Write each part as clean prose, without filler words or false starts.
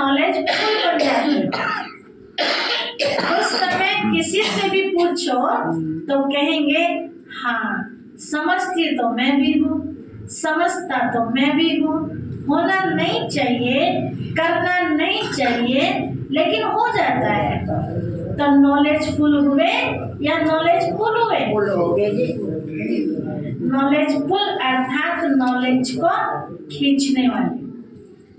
Knowledge full बन जाती है। उस समय किसी से भी पूछो तो कहेंगे हाँ समझती तो मैं भी हूँ, समझता तो मैं भी हूँ, होना नहीं चाहिए, करना नहीं चाहिए, लेकिन हो जाता है। तो नॉलेज फुल हुए या नॉलेज फुल हुए? नॉलेज फुल अर्थात नॉलेज को खींचने वाले।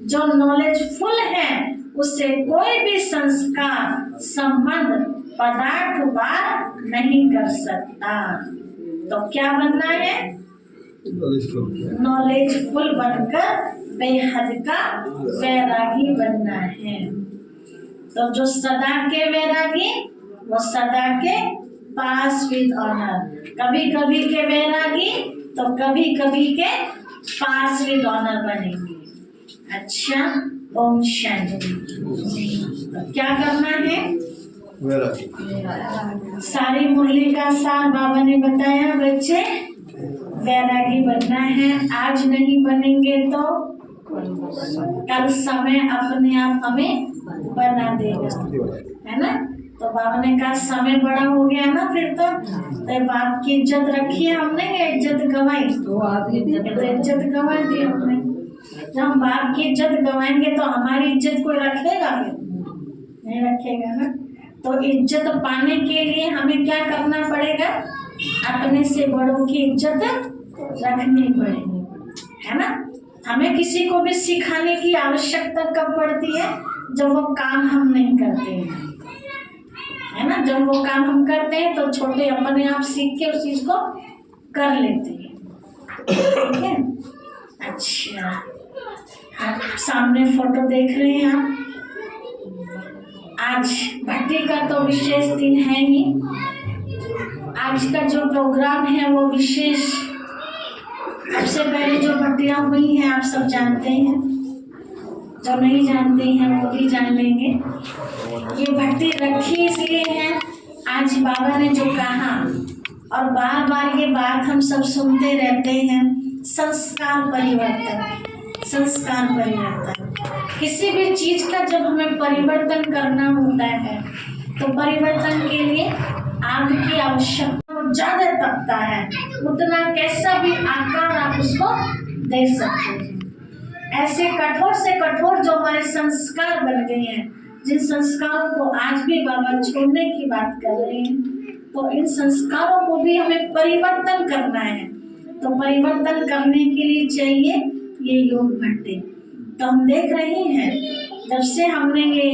जो नॉलेज फुल है उससे कोई भी संस्कार, संबंध, पदार्थ वार नहीं कर सकता। तो क्या बनना है? नॉलेज फुल बनकर बेहद का वैरागी बनना है। तो जो सदा के वैरागी वो सदा के पास विद ऑनर, कभी कभी के वैरागी तो कभी कभी के पास विद ऑनर बनेंगे। अच्छा, ओम शांति। तो क्या करना है? सारी मुरली का सार बाबा ने बताया, बच्चे वैरागी बनना है। आज नहीं बनेंगे तो कल समय अपने आप हमें बना देगा, है ना। तो बाबा ने कहा समय बड़ा हो गया ना, फिर तो बाप की इज्जत रखी है हमने या इज्जत गंवाई? तो इज्जत गंवा दी हमने। जब हम बाप की इज्जत गंवाएंगे तो हमारी इज्जत कोई रखेगा? फिर नहीं रखेगा ना। तो इज्जत पाने के लिए हमें क्या करना पड़ेगा? अपने से बड़ों की इज्जत रखनी पड़ेगी, है ना। हमें किसी को भी सिखाने की आवश्यकता कब पड़ती है? जब वो काम हम नहीं करते हैं, है ना। जब वो काम हम करते हैं तो छोटे अपने आप सीख के उस चीज को कर लेते हैं, ठीक है। अच्छा, आप सामने फोटो देख रहे हैं आप। आज भट्टी का तो विशेष दिन है ही। आज का जो प्रोग्राम है वो विशेष। सबसे पहले जो भट्टियां हुई हैं आप सब जानते हैं, जो नहीं जानते हैं वो भी जान लेंगे। ये भट्टी रखी इसलिए है, आज बाबा ने जो कहा और बार बार ये बात हम सब सुनते रहते हैं, संस्कार परिवर्तन, संस्कार परिवर्तन। किसी भी चीज का जब हमें परिवर्तन करना होता है तो परिवर्तन के लिए आग की आवश्यकता ज्यादा तपता है, उतना कैसा भी आकार आप उसको दे सकते हैं। ऐसे कठोर से कठोर जो हमारे संस्कार बन गए हैं, जिन संस्कारों को आज भी बाबा छोड़ने की बात कर रहे हैं, तो इन संस्कारों को भी हमें परिवर्तन करना है। तो परिवर्तन करने के लिए चाहिए ये योग भट्टी। तो हम देख रहे हैं जब से हमने ये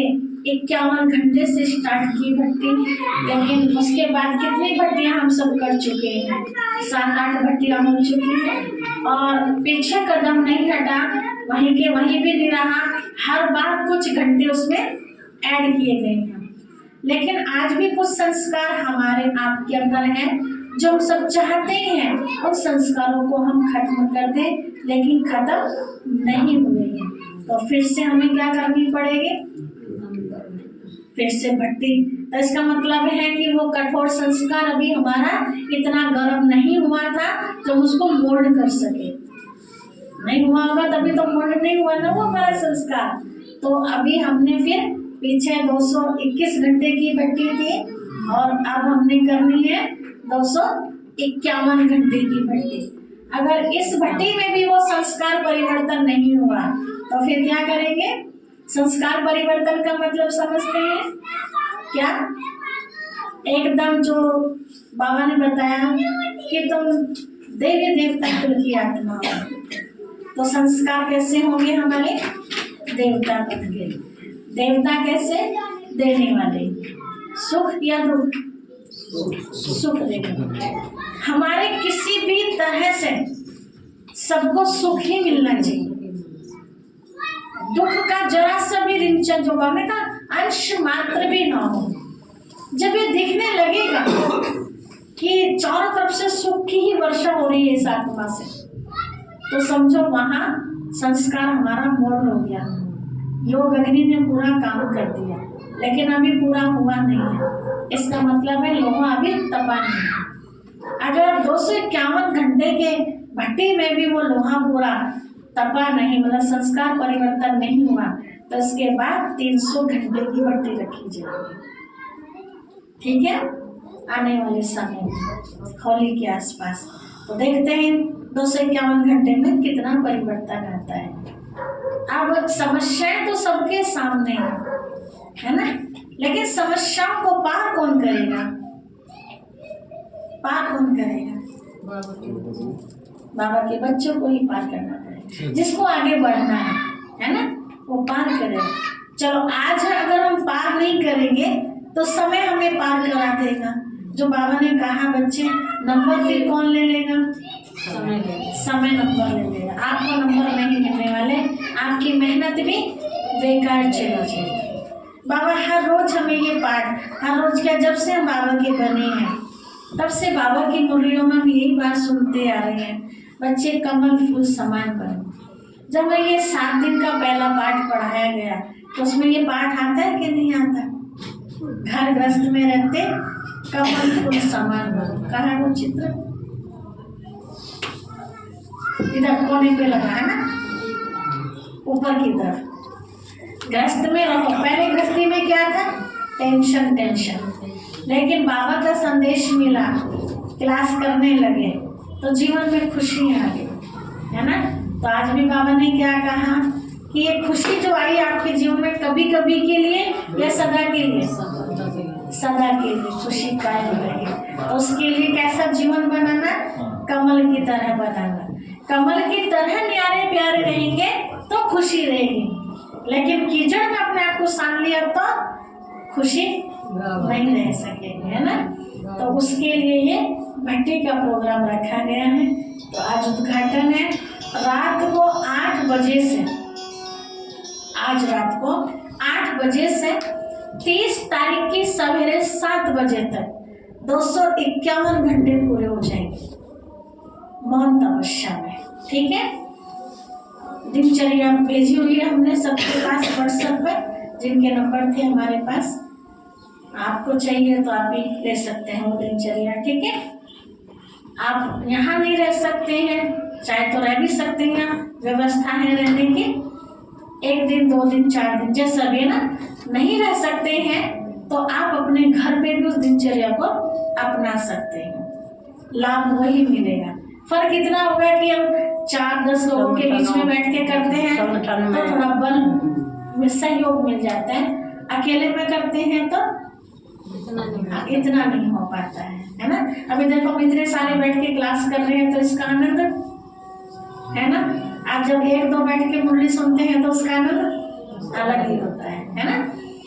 51 घंटे से स्टार्ट की भट्टी, लेकिन उसके बाद कितनी भट्टियां हम सब कर चुके हैं? 7-8 भट्टियां हो चुकी हैं और पीछे कदम नहीं हटा, वहीं के वहीं भी नहीं रहा। हर बार कुछ घंटे उसमें ऐड किए गए हैं। लेकिन आज भी कुछ संस्कार हमारे आपके अंदर हैं जो हम सब चाहते हैं उन संस्कारों को हम खत्म कर दें, लेकिन खत्म नहीं हुए हैं। तो फिर से हमें क्या करनी पड़ेगी? फिर से भट्टी। तो इसका मतलब है कि वो कठोर संस्कार अभी हमारा इतना गर्म नहीं हुआ था जो उसको मोल्ड कर सके। नहीं हुआ होगा तभी तो मोल्ड नहीं हुआ ना वो हमारा संस्कार। तो अभी हमने फिर पीछे 221 घंटे की भट्टी थी और अब हमने करनी है 251 घंटे की भट्टी। अगर इस भट्टी में भी वो संस्कार परिवर्तन नहीं हुआ तो फिर क्या करेंगे? संस्कार परिवर्तन का मतलब समझते हैं क्या? एकदम जो बाबा ने बताया कि तुम देवी देवता कुल की आत्मा हो, तो संस्कार कैसे होंगे हमारे? देवता पद के। देवता कैसे? देने वाले। सुख या दुख? सुख देने वाले। हमारे किसी भी तरह से सबको सुख ही मिलना चाहिए। दुख का जरा सा भी रिंचन जो बाबा का अंश मात्र भी ना हो। जब ये दिखने लगेगा कि चारों तरफ से सुख की ही वर्षा हो रही है इस आत्मा से, तो समझो वहां संस्कार हमारा मोड़ हो गया। योग अग्नि ने पूरा काम कर दिया, लेकिन अभी पूरा हुआ नहीं है। इसका मतलब है लोहा अभी तपा नहीं है। अगर 251 घंटे के भट्टी में भी वो लोहा पूरा तपा नहीं, मतलब संस्कार परिवर्तन नहीं हुआ, तो उसके बाद 300 घंटे की भट्टी रखी जाएगी। ठीक है, आने वाले समय में होली के आसपास। तो देखते हैं 251 घंटे में कितना परिवर्तन आता है। अब समस्याएं तो सबके सामने है ना, लेकिन समस्याओं को पार कौन करेगा? पार कौन करेगा? बाबा के बच्चों को ही पार करना पड़ेगा। जिसको आगे बढ़ना है ना, वो पार करेगा। चलो आज अगर हम पार नहीं करेंगे तो समय हमें पार करा देगा। जो बाबा ने कहा बच्चे, नंबर फिर कौन ले लेगा? समय नंबर ले लेगा। आपको नंबर नहीं मिलने वाले, आपकी मेहनत भी बेकार चली जाएगी। बाबा हर रोज हमें ये पाठ, हर रोज क्या, जब से हम बाबा के बने हैं तब से बाबा की मुरलियों में हम यही बात सुनते आ रहे हैं, बच्चे कमल फूल समान बनो। जब हमें ये 7 दिन का पहला पाठ पढ़ाया गया तो उसमें ये पाठ आता है कि नहीं आता? घर गृहस्थ में रहते कमल फूल समान बनो। कहाँ है वो चित्र? इधर कोने पे लगा है ना, ऊपर की तरफ। गृहस्थ में रहो। पहले गृहस्थी में क्या था? Tension tension. लेकिन बाबा का संदेश मिला, क्लास करने लगे तो जीवन में खुशी आ गई, है ना। तो आज भी बाबा ने क्या कहा कि ये खुशी जो आई आपके जीवन में, कभी कभी के लिए या सदा के लिए? सदा के लिए खुशी कायम रहे। तो उसके लिए कैसा जीवन बनाना? कमल की तरह बनाना। कमल की तरह न्यारे प्यारे रहेंगे तो खुशी रहेगी। लेकिन कीचड़ में अपने आप को सान लिया तो खुशी नहीं रह सकेगी, है ना। तो उसके लिए ये भट्टी का प्रोग्राम रखा गया है। तो आज उद्घाटन है रात को 8 बजे से, आज रात को 8 बजे से 30 तारीख की सवेरे 7 बजे तक 251 घंटे पूरे हो जाएंगे मौन तपस्या में। ठीक है, दिनचर्या भेजी हुई है हमने सबके पास व्हाट्सएप पर, जिनके नंबर थे हमारे पास। आपको चाहिए तो आप भी ले सकते हैं वो दिनचर्या। ठीक है, आप यहाँ नहीं रह सकते हैं, चाहे तो रह भी सकते हैं, व्यवस्था है रहने की, 1 दिन 2 दिन 4 दिन जैसा भी है ना। नहीं रह सकते हैं तो आप अपने घर पे भी उस दिनचर्या को अपना सकते हैं, लाभ वही मिलेगा। फर्क इतना होगा कि हम 4-10 लोगों के बीच में बैठ के करते हैं तो थोड़ा बल में सहयोग मिल जाता है, अकेले में करते हैं तो इतना नहीं हो पाता है ना। अभी देखो हम इतने सारे बैठ के क्लास कर रहे हैं तो इसका आनंद है ना। आप जब 1-2 बैठ के मुरली सुनते हैं तो उसका आनंद अलग ही होता है ना।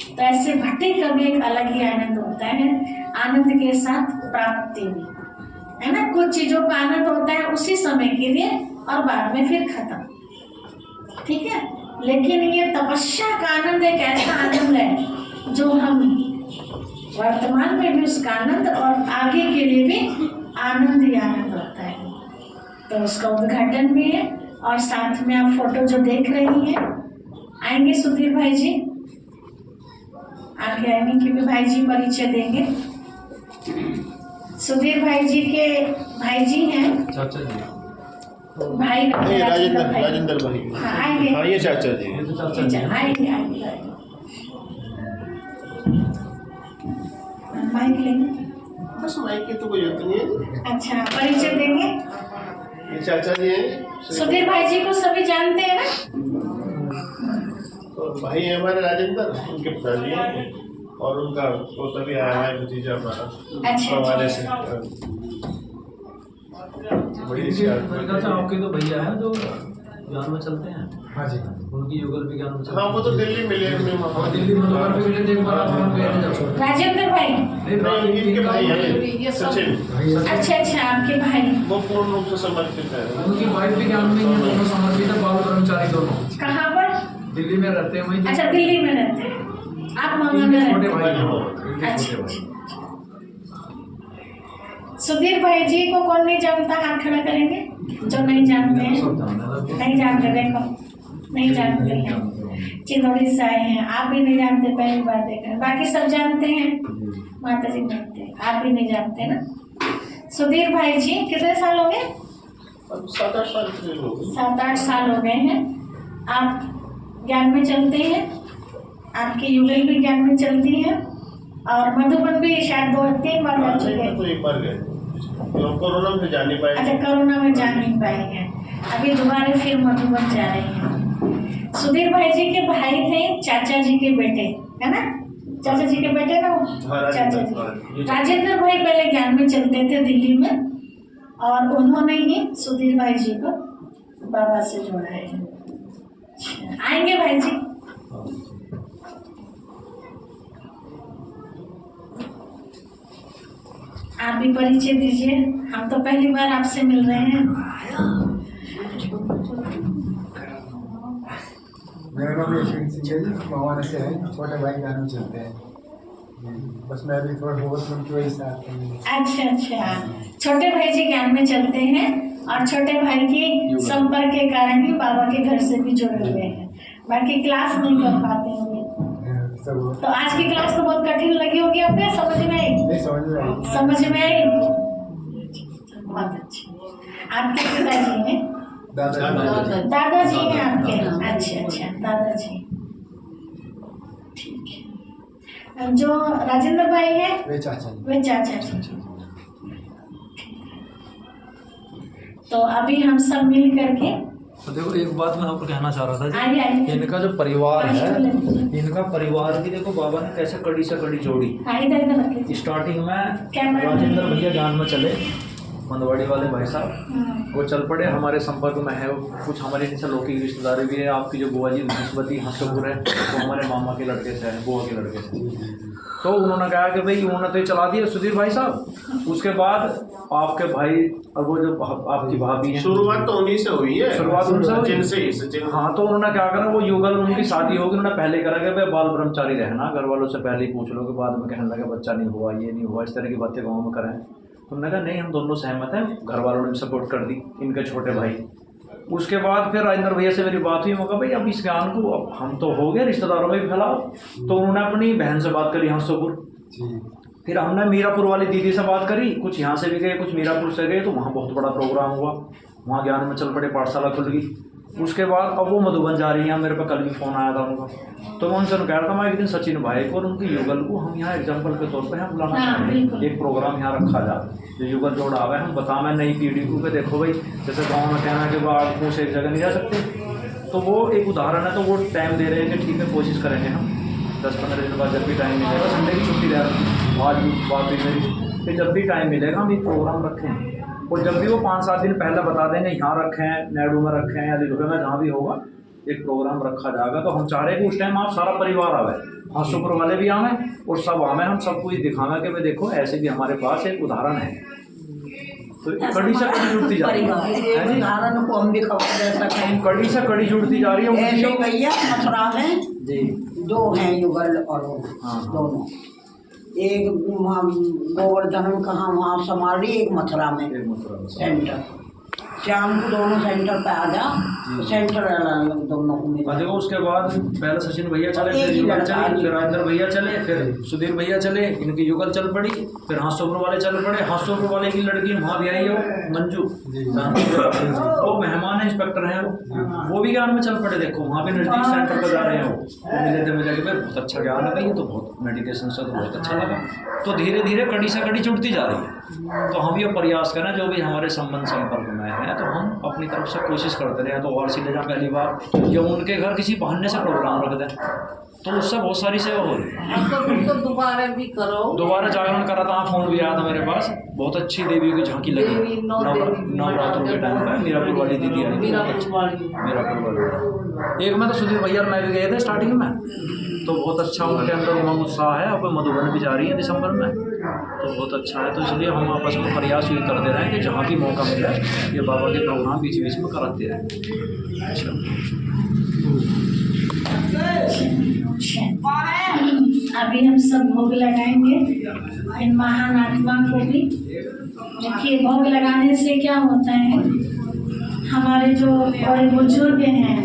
तो ऐसे भट्टी का भी एक अलग ही आनंद होता है, आनंद के साथ प्राप्ति भी, है ना। कुछ चीजों का आनंद होता है उसी समय के लिए और बाद में फिर खत्म। ठीक है, लेकिन ये तपस्या का आनंद एक ऐसा आनंद है जो हम वर्तमान में भी उसका आनंद और आगे के लिए भी आनंद ही आनंद होता है। तो उसका उद्घाटन भी है और साथ में आप फोटो जो देख रही हैं, आएंगे सुधीर भाई जी, आगे आएंगे क्योंकि भाई जी परिचय देंगे। सुधीर भाई जी के भाई जी हैं, चाचा जी, भाई राजेंद्र भाई। हाँ आएंगे, हाँ ये चाचा जी, आएंगे आएंगे। माइक लेंगे? बस माइक की तो कोई जरूरत नहीं है। अच्छा, परिचय देंगे। ये चाचा जी हैं, सुधीर भाई जी को सभी जानते हैं ना। तो भाई है हमारे राजेंद्र, उनके पिताजी हैं और उनका पोता भी आया है, भतीजा हमारा। अच्छा, हमारे से आपके तो भैया है जो ज्ञान में चलते हैं। हाँ जी, उनकी युगल विज्ञान में। हाँ वो तो दिल्ली मिले हमने वहाँ, दिल्ली में लोग भी मिले थे एक बार। राजेंद्र भाई, नहीं इनके भाई हैं सचिन। अच्छा अच्छा, आपके भाई वो पूर्ण रूप से समर्पित है। उनकी वाइफ भी ज्ञान में ही है, दोनों समर्पित है, बाबू कर्मचारी दोनों। कहाँ पर? दिल्ली में रहते हैं वहीं। अच्छा, दिल्ली में रहते हैं आप, मामा में छोटे रहते भाई हैं। हैं। अच्छा, सुधीर भाई जी को कौन नहीं जानता? हाथ खड़ा करेंगे जो नहीं जानते हैं। नहीं जानते, देखो नहीं जानते हैं, चिंदौड़ी से आए हैं, आप भी नहीं जानते, पहली बार देख रहे हैं। बाकी सब जानते हैं, माता जी जानते हैं, आप भी नहीं जानते ना। सुधीर भाई जी कितने साल हो गए? 7-8 साल के लोग। 7-8 साल हो गए हैं। आप ज्ञान में चलते हैं, आपकी युगल भी ज्ञान में चलती है, और मधुबन भी शायद 2-3 बार जा चुके हैं। तो एक बार गए, तो कोरोना में जा नहीं पाए। अच्छा, कोरोना में जा नहीं पाए हैं, अभी दोबारा फिर मधुबन जा रहे हैं। सुधीर भाई जी के भाई थे, चाचा जी के बेटे, है ना, चाचा जी के बेटे ना वो? हाँ, चाचा जी राजेंद्र भाई पहले ज्ञान में चलते थे दिल्ली में, और उन्होंने ही सुधीर भाई जी को बाबा से जोड़ा है। आएंगे भाई जी। आप भी परिचय दीजिए, हम तो पहली बार आपसे मिल रहे हैं। मेरा नाम यशवीर सिंह है जी, मवाना से है, छोटे भाई गाने चलते हैं, बस मैं अभी थोड़ा बहुत उनकी वजह से आता हूँ। अच्छा, छोटे भाई जी ज्ञान में चलते हैं, और छोटे भाई की संपर्क के कारण ही बाबा के घर से भी जुड़े हुए हैं, बाकी क्लास नहीं कर पाते होंगे। तो आज की क्लास तो बहुत कठिन लगी होगी आपको, समझ में आई? नहीं, समझ में आई। समझ में आई, बहुत अच्छा। आपके पिताजी हैं? दादाजी हैं आपके? अच्छा, दादाजी, ठीक है। जो राजेंद्र भाई है वे चाचा जी। वे चाचा जी। तो अभी हम सब मिल करके, तो देखो एक बात मैं आपको कहना चाह रहा था जी, आइए इनका जो परिवार है, इनका परिवार भी देखो बाबा ने कैसे कड़ी से कड़ी जोड़ी। इधर स्टार्टिंग में राजेंद्र भैया जान में चले, मंदवाड़ी वाले भाई साहब वो चल पड़े, हमारे संपर्क में है, कुछ हमारे जैसे लौकिक रिश्तेदारी भी है। आपकी जो बुआ जी भस्पति हंसपुर है, वो हमारे मामा के लड़के से है, बुआ के लड़के से। तो उन्होंने कहा कि भाई उन्होंने तो ये चला दिया सुधीर भाई साहब। उसके बाद आपके भाई और वो जो आपकी भाभी है, शुरुआत तो उन्हीं से हुई है, शुरुआत उनसे हुई। सचिन से ही, सचिन। हाँ, तो उन्होंने क्या करा, वो युगल उनकी शादी होगी, उन्होंने पहले करा कि भाई बाल ब्रह्मचारी रहना, घर वालों से पहले ही पूछ लो, कि बाद में कहने लगे बच्चा नहीं हुआ, ये नहीं हुआ, इस तरह की बातें गाँव में करें। तो उन्होंने कहा नहीं, हम दोनों सहमत हैं, घर वालों ने सपोर्ट कर दी, इनके छोटे भाई। उसके बाद फिर राजेंद्र भैया से मेरी बात हुई, मौका भाई अब इस ज्ञान को अब हम तो हो गए, रिश्तेदारों में भी फैलाओ। तो उन्होंने अपनी बहन से बात करी हंसपुर, फिर हमने मीरापुर वाली दीदी से बात करी, कुछ यहाँ से भी गए, कुछ मीरापुर से गए, तो वहाँ बहुत बड़ा प्रोग्राम हुआ, वहाँ ज्ञान में चल पड़े, पाठशाला खुल गई। उसके बाद अब वो मधुबन जा रही हैं, मेरे पे कल भी फ़ोन आया था उनका, तो मैं उनसे कह रहा था, मैं एक दिन सचिन भाई को और उनकी युगल को हम यहाँ एग्जाम्पल के तौर पर हम बुलाना चाहेंगे, एक प्रोग्राम यहाँ रखा जाए, जो युगल जोड़ा हुआ है, हम बता मैं नई पीढ़ी को कि देखो भाई, जैसे गाँव में कहना कि वो आपको से एक जगह नहीं जा सकते, तो वो एक उदाहरण है। तो वो टाइम दे रहे हैं कि ठीक है, कोशिश करेंगे हम 10-15 दिन बाद जब भी टाइम मिलेगा, संडे की छुट्टी दे रहा आज भी बात भी मेरी, कि जब भी टाइम मिलेगा हम एक प्रोग्राम रखें, और जब भी वो 5-7 दिन पहले बता देंगे यहाँ रखें, नैडू में रखें या लिखोगे में, जहाँ भी होगा एक प्रोग्राम रखा जाएगा। तो हम चाह रहे हैं कि उस टाइम आप सारा परिवार आवे, हंसपुर वाले भी आवें और सब आवें, हम सबको ये दिखावें कि भाई देखो ऐसे भी हमारे पास एक उदाहरण है। तो कड़ी से कड़ी जुड़ती जा रही है, उदाहरण को हम भी खबर दे सकें, कड़ी से कड़ी जुड़ती जा रही है। ऐसे भैया मथुरा में जी 2 हैं युगल और वो दोनों, एक वहाँ गोवर्धन में कहाँ वहाँ समारी, एक मथुरा में सेंटर। शाम को दोनों सेंटर पे आ जा, तो सेंटर अलग दोनों को मिला। देखो उसके बाद पहले सचिन भैया चले, फिर युगल चले, फिर राजेंद्र भैया चले, फिर सुधीर भैया चले, इनकी युगल चल पड़ी, फिर हंसपुर वाले चल पड़े। हंसपुर वाले की लड़की वहाँ भी आई हो, मंजू, वो मेहमान इंस्पेक्टर हैं, वो भी ज्ञान में चल पड़े। देखो वहाँ भी नजदीक सेंटर पर जा रहे हो, मिले थे मिले के बहुत अच्छा ज्ञान है भाई, तो बहुत मेडिटेशन से तो बहुत अच्छा लगा। तो धीरे धीरे कड़ी से कड़ी जुड़ती जा रही है। तो हम ये प्रयास करें, जो भी हमारे संबंध संपर्क में है, तो हम अपनी तरफ से कोशिश करते रहे। तो और सीधे जहाँ पहली बार या उनके घर किसी बहाने से प्रोग्राम रख दें, तो उससे बहुत सारी सेवा हो रही है। तो दोबारा भी करो, दोबारा जागरण करा था, फ़ोन भी आया था मेरे पास, बहुत अच्छी देवियों की झांकी लगी नवरात्रों के टाइम पर। मीरापुर वाली दीदी आई, मीरापुर वाली। एक में तो सुधीर भैया मैं भी गए थे स्टार्टिंग में, तो बहुत अच्छा उनके अंदर उमंग उत्साह है। अब मधुबन भी जा रही है दिसंबर में, तो बहुत अच्छा है। तो इसलिए हम आपस में प्रयास ये कर दे रहे हैं कि जहाँ भी मौका मिले ये बाबा के प्रोग्राम बीच बीच में कराते रहें। अच्छा, अभी हम सब भोग लगाएंगे इन महान आत्मा को भी। देखिए भोग लगाने से क्या होता है, हमारे जो बड़े बुजुर्ग हैं,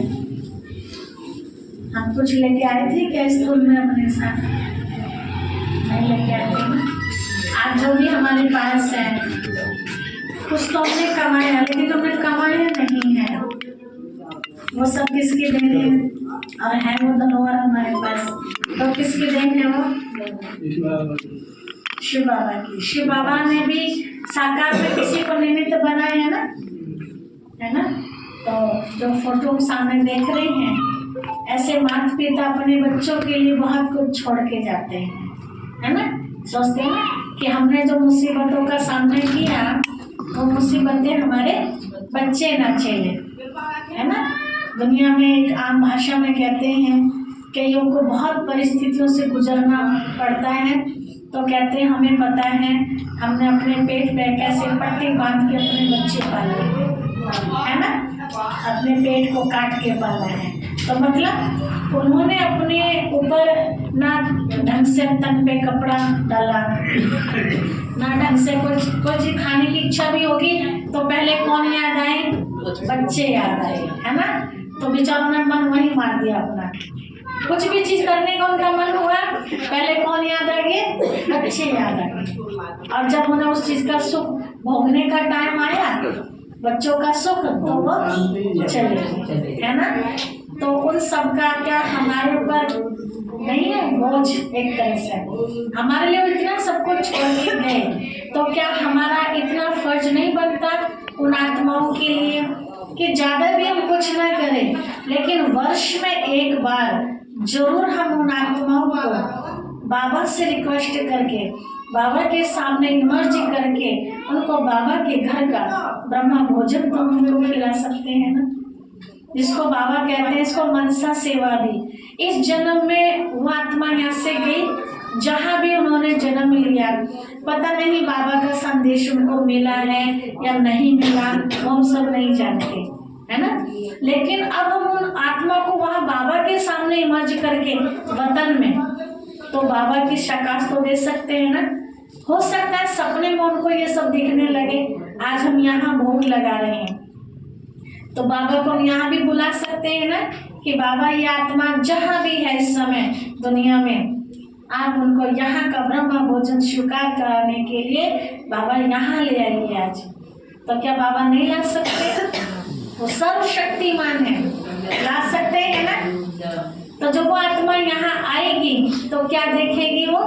हम कुछ लेके आए थे क्या स्कूल में अपने साथ? नहीं लेके आए थे। आज जो भी हमारे पास है कुछ तो हमने कमाया, लेकिन हमने कमाया नहीं है, वो सब किसके देने हैं? और है वो धरोहर हमारे पास। तो किसकी देन है वो? शिव बाबा की। शिव बाबा ने भी साकार में किसी को निमित्त बनाए है ना। तो जो फोटो सामने देख रहे हैं, ऐसे माता पिता अपने बच्चों के लिए बहुत कुछ छोड़ के जाते हैं, है ना। सोचते हैं कि हमने जो मुसीबतों का सामना किया वो मुसीबतें हमारे बच्चे ना झेले, है ना। दुनिया में एक आम भाषा में कहते हैं कईयों को बहुत परिस्थितियों से गुजरना पड़ता है, तो कहते हैं हमें पता है हमने अपने पेट पे कैसे पट्टी बांध के अपने बच्चे पाले, है ना, अपने पेट को काट के पाला है। तो मतलब उन्होंने अपने ऊपर ना ढंग से तन पे कपड़ा डाला, ना ढंग से कुछ चीज खाने की इच्छा भी होगी तो पहले कौन याद आए? बच्चे याद आए, है ना। तो बेचारों ने मन वही मार दिया अपना। कुछ भी चीज करने का उनका मन हुआ, पहले कौन याद आ गए? बच्चे याद आ गए। और जब उन्हें उस चीज का सुख भोगने का टाइम आया, बच्चों का सुख, तो वो चले, है ना। तो उन सब का क्या हमारे ऊपर नहीं है बोझ? एक तरह से हमारे लिए इतना सब कुछ छोड़ के गए, तो क्या हमारा इतना फर्ज नहीं बनता उन आत्माओं के लिए कि ज्यादा भी हम कुछ ना करें, लेकिन वर्ष में एक बार जरूर हम उन आत्माओं को बाबा से रिक्वेस्ट करके, बाबा के सामने इमर्ज करके उनको बाबा के घर का ब्रह्मा भोजन तो उनको खिला सकते हैं ना, जिसको बाबा कहते हैं इसको मनसा सेवा भी। इस जन्म में वो आत्मा यहाँ से गई, जहाँ भी उन्होंने जन्म लिया, पता नहीं बाबा का संदेश उनको मिला है या नहीं मिला, वो हम सब नहीं जानते, है ना। लेकिन अब हम उन आत्मा को वहाँ बाबा के सामने इमर्ज करके वतन में, तो बाबा की शकास तो दे सकते हैं ना। हो सकता है सपने में उनको ये सब दिखने लगे, आज हम यहाँ भोग लगा रहे हैं, तो बाबा को हम यहाँ भी बुला सकते हैं ना कि बाबा ये आत्मा जहाँ भी है इस समय दुनिया में, आप उनको यहाँ का ब्रह्मा भोजन स्वीकार कराने के लिए बाबा यहाँ ले आइए आज। तो क्या बाबा नहीं ला सकते? वो सर्वशक्तिमान है, ला सकते हैं ना। तो जब वो आत्मा यहाँ आएगी तो क्या देखेगी वो?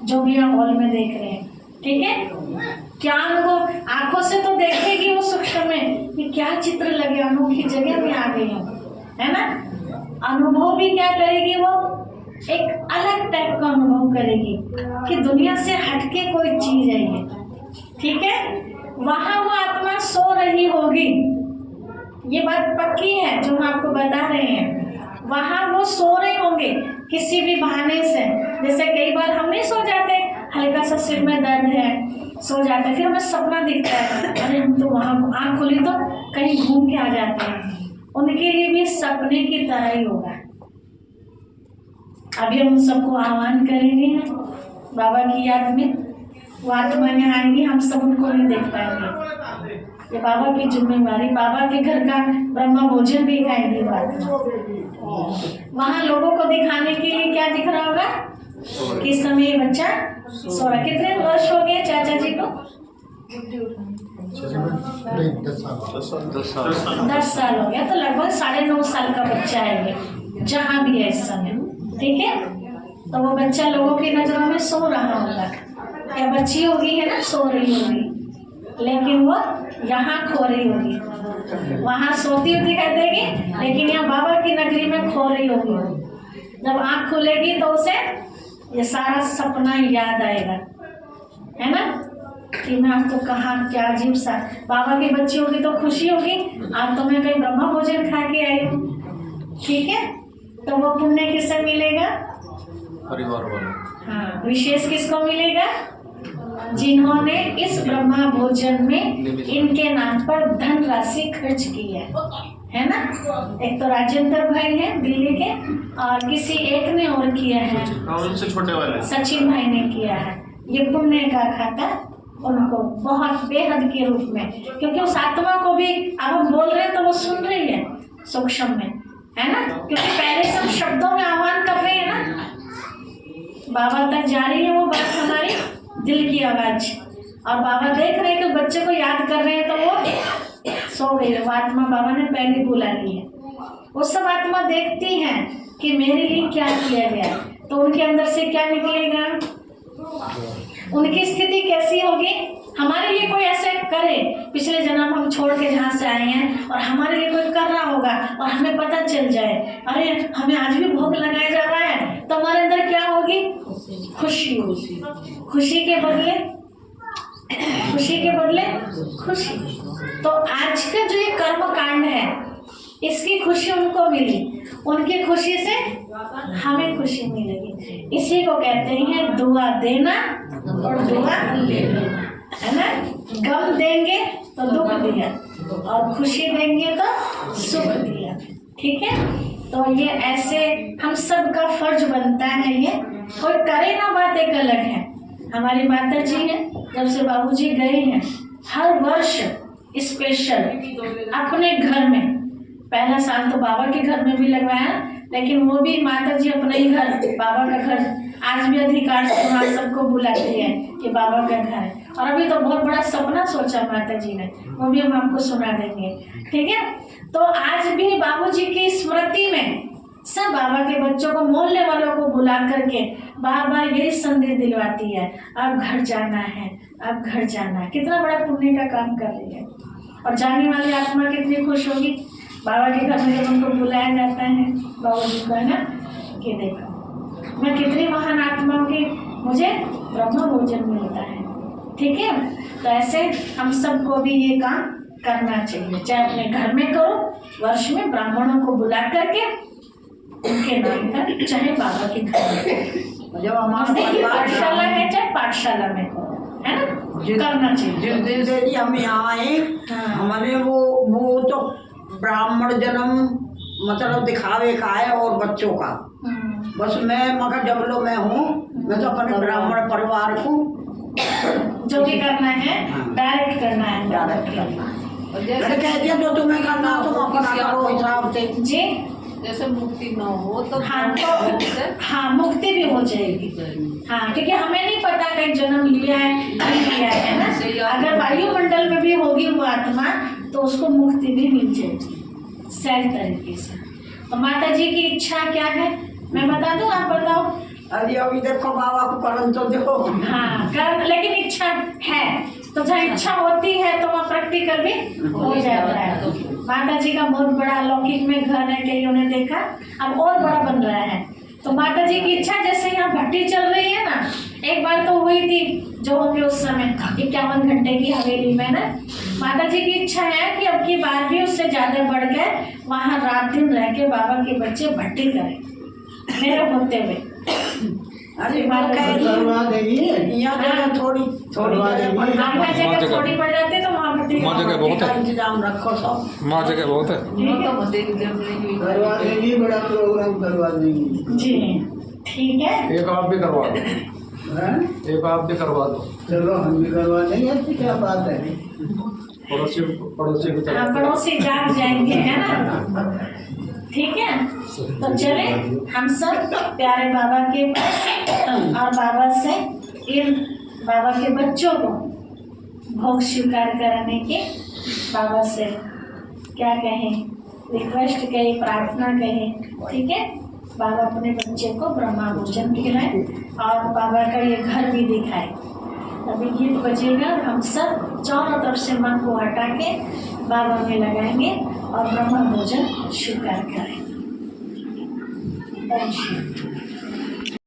जो भी हम हॉल में देख रहे हैं, ठीक है। क्या अनुभव? आंखों से तो देखेगी वो सूक्ष्म में कि क्या चित्र लगे, अनोखी जगह में आ गई हूँ, है ना। अनुभव भी क्या करेगी वो? एक अलग टाइप का अनुभव करेगी कि दुनिया से हटके कोई चीज है ये, ठीक है। वहां वो आत्मा सो रही होगी, ये बात पक्की है जो हम आपको बता रहे हैं। वहां वो सो रहे होंगे किसी भी बहाने से, जैसे कई बार हम नहीं सो जाते, हल्का सा सिर में दर्द है, सो जाते हैं, फिर हमें सपना दिखता है, अरे हम तो वहाँ आँख खोली तो कहीं घूम के आ जाते हैं। उनके लिए भी सपने की तरह ही होगा। अभी हम सबको आह्वान करेंगे बाबा की याद में, वो आत्मा में आएंगी, हम सब उनको नहीं देख पाएंगे। ये बाबा की जिम्मेवारी, बाबा के घर का ब्रह्मा भोजन भी खाएंगी बात। वहाँ लोगों को दिखाने के लिए क्या दिख रहा होगा? किस समय ये बच्चा सो रहा। कितने वर्ष हो गए चाचा जी को? 10 साल हो गया, तो लगभग 9.5 साल का बच्चा है ये, जहाँ भी है इस समय, ठीक है। तो वो बच्चा लोगों की नजरों में सो रहा होगा, या बच्ची होगी, है ना, सो रही होगी, लेकिन वो यहाँ खो रही होगी। वहाँ सोती हुई दिखाई देगी, लेकिन यहाँ बाबा की नगरी में खो रही होगी। जब आँख खुलेगी तो उसे ये सारा सपना याद आएगा, है ना, कि मैं आज तो कहाँ क्या अजीब सा। बाबा की बच्ची होगी तो खुशी होगी, आज तो मैं कहीं ब्रह्मा भोजन खा के आई हूँ, ठीक है। तो वो पुण्य किससे मिलेगा? परिवार वालों। हाँ, विशेष किसको मिलेगा? जिन्होंने इस ब्रह्मा भोजन में इनके नाम पर धन राशि खर्च की है ना। एक तो राजेंद्र भाई है दिल्ली के, और किसी एक ने और किया है, उनसे छोटे वाले सचिन भाई ने किया है। ये पुण्य का खाता उनको बहुत बेहद के रूप में, क्योंकि उस आत्मा को भी अब हम बोल रहे हैं तो वो सुन रही है सूक्ष्म में, है ना, क्योंकि पहले सब शब्दों में आह्वान कर रहे हैं ना, बाबा तक जा रही है वो बात हमारी दिल की आवाज, और बाबा देख रहे हैं कि बच्चे को याद कर रहे हैं तो वो सो गई है, वो आत्मा बाबा ने पहले बुला ली है। वो सब आत्मा देखती हैं कि मेरे लिए क्या किया गया, तो उनके अंदर से क्या निकलेगा, उनकी स्थिति कैसी होगी। हमारे लिए कोई ऐसे करे, पिछले जन्म हम छोड़ के जहाँ से आए हैं और हमारे लिए कोई कर रहा होगा और हमें पता चल जाए, अरे हमें आज भी भोग लगाया जा रहा है, तो हमारे अंदर क्या होगी, खुशी होगी। खुशी के बदले खुशी। तो आज का जो ये कर्म कांड है, इसकी खुशी उनको मिली, उनकी खुशी से हमें खुशी मिलेगी। इसी को कहते हैं दुआ देना और दुआ लेना, है ना। गम देंगे तो दुख दिया और खुशी देंगे तो सुख दिया, ठीक है। तो ये ऐसे हम सब का फर्ज बनता है, ये कोई करे ना बात एक अलग है। हमारी माता जी हैं, जब से बाबूजी गए हैं, हर वर्ष स्पेशल अपने घर में, पहला साल तो बाबा के घर में भी लगवाया, लेकिन वो भी माता जी अपने ही घर, बाबा का घर आज भी अधिकार से वहाँ सबको बुलाती है कि बाबा का घर है। और अभी तो बहुत बड़ा सपना सोचा माता जी ने, वो भी हम आपको सुना देंगे, ठीक है। तो आज भी बाबूजी की स्मृति में सब बाबा के बच्चों को, मोहल्ले वालों को बुला करके बार बार यही संदेश दिलवाती है, अब घर जाना है, अब घर जाना है। कितना बड़ा पुण्य का काम कर रही है। और जाने वाली आत्मा कितनी खुश होगी बाबा के घर में जब उनको बुलाया जाता है बाबूजी को, है ना, कि देखो मैं कितनी महान आत्माओं की, मुझे ब्रह्म भोजन मिलता है, ठीक है। तो ऐसे हम सबको भी ये काम करना चाहिए, चाहे अपने घर में करो, वर्ष में ब्राह्मणों को बुला करके उनके नाम का, चाहे बाबा के घर में, जब हमारे पाठशाला है चाहे पाठशाला में, है ना, करना चाहिए। जिस दिन से हम यहाँ आए, हमारे वो तो ब्राह्मण जन्म मतलब दिखावे का है और बच्चों का, बस मैं मगर जब लो मैं हूँ, मैं तो अपने ब्राह्मण परिवार को जो भी करना है डायरेक्ट करना है, डायरेक्ट करना है। मैंने कह दिया जो तुम्हें करना हो तुम अपना करो हिसाब से। जी, जैसे मुक्ति न हो तो हाँ मुक्ति भी हो जाएगी। हाँ, क्योंकि हमें नहीं पता कहीं जन्म लिया है नहीं लिया है ना। अगर वायुमंडल में भी होगी वो आत्मा तो उसको मुक्ति भी मिल जाएगी सहज तरीके से। तो माता जी की इच्छा क्या है मैं बता दूं, आप बताओ। अभी अभी देखो बाबा को करण तो देखो। हाँ कर, लेकिन इच्छा है तो जहाँ इच्छा होती है तो वहाँ प्रैक्टिकल भी हो जाता है। माता जी का बहुत बड़ा अलौकिक में घर है, कईयों ने देखा, अब और बड़ा बन रहा है। तो माता जी की इच्छा, जैसे यहाँ भट्टी चल रही है ना, एक बार तो हुई थी जो होंगे उस समय 51 घंटे की हवेली में ना, माता जी की इच्छा है कि अब की बार भी उससे ज़्यादा बढ़ गए, वहाँ रात दिन रह के बाबा के बच्चे भट्टी करें मेरे होते हुए। अरे करवा देगी यहाँ थोड़ी आपका जगह थोड़ी पड़ जाती है तो वहाँ भट्टी का इंतजाम रखो सब। माँ जगह बहुत है, करवा देगी, बड़ा प्रोग्राम करवा देगी जी, ठीक है। एक आप भी करवा दो, एक आप भी करवा दो। चलो हम भी करवा देंगे, ऐसी क्या बात है। पड़ोसी भी हाँ, पड़ोसी जाग जाएंगे, है ना, ठीक है। तो चले हम सब प्यारे बाबा के और बाबा से इन बाबा के बच्चों को भोग स्वीकार कराने के बाबा से क्या कहें, रिक्वेस्ट कहें, प्रार्थना कहें, ठीक है। बाबा अपने बच्चे को ब्रह्मा भोजन खिलाए और बाबा का ये घर भी दिखाए। अभी गीत बजेगा, हम सब चारों तरफ से मन को हटा के बाबा में लगाएंगे और ब्रह्मा भोजन स्वीकार करें।